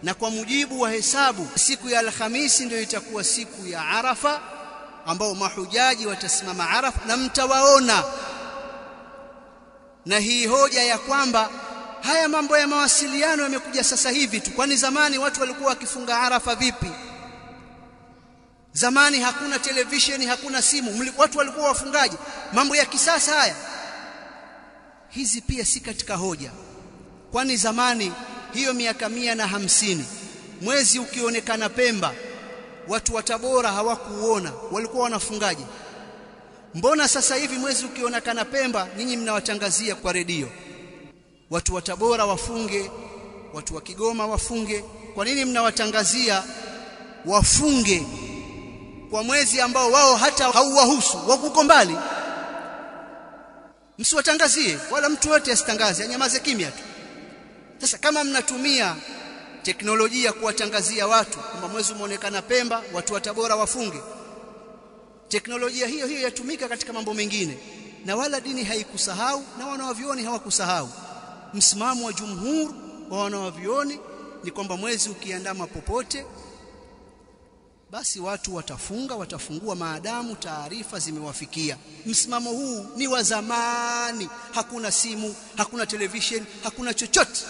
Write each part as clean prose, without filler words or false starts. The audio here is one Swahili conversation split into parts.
na kwa mujibu wa hesabu siku ya Alhamisi ndio itakuwa siku ya Arafa, ambao mahujaji watasimama Arafa na mtawaona. Na hii hoja ya kwamba haya mambo ya mawasiliano yamekuja sasa hivi tu, kwani zamani watu walikuwa wakifunga Arafa vipi? Zamani hakuna televisheni, hakuna simu, watu walikuwa wafungaji. Mambo ya kisasa haya, hizi pia si katika hoja. Kwani zamani hiyo miaka 150 mwezi ukionekana Pemba, watu wa Tabora hawakuuona, walikuwa wanafungaje? Mbona sasa hivi mwezi ukionekana Pemba nyinyi mnawatangazia kwa redio watu wa Tabora wafunge, watu wa Kigoma wafunge? Kwa nini mnawatangazia wafunge kwa mwezi ambao wao hata hauwahusu, wako mbali? Msiwatangazie, wala mtu yote asitangaze, anyamaze kimya tu. Sasa kama mnatumia teknolojia kuwatangazia watu kwamba mwezi umeonekana Pemba, watu wa Tabora wafunge, teknolojia hiyo hiyo yatumika katika mambo mengine, na wala dini haikusahau na wanawavioni hawakusahau. Msimamo wa jumhur wa wanawavioni ni kwamba mwezi ukiandama popote, basi watu watafunga, watafungua maadamu taarifa zimewafikia. Msimamo huu ni wa zamani, hakuna simu, hakuna television, hakuna chochote.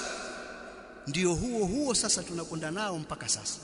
Ndio huo sasa tunakwenda nao mpaka sasa.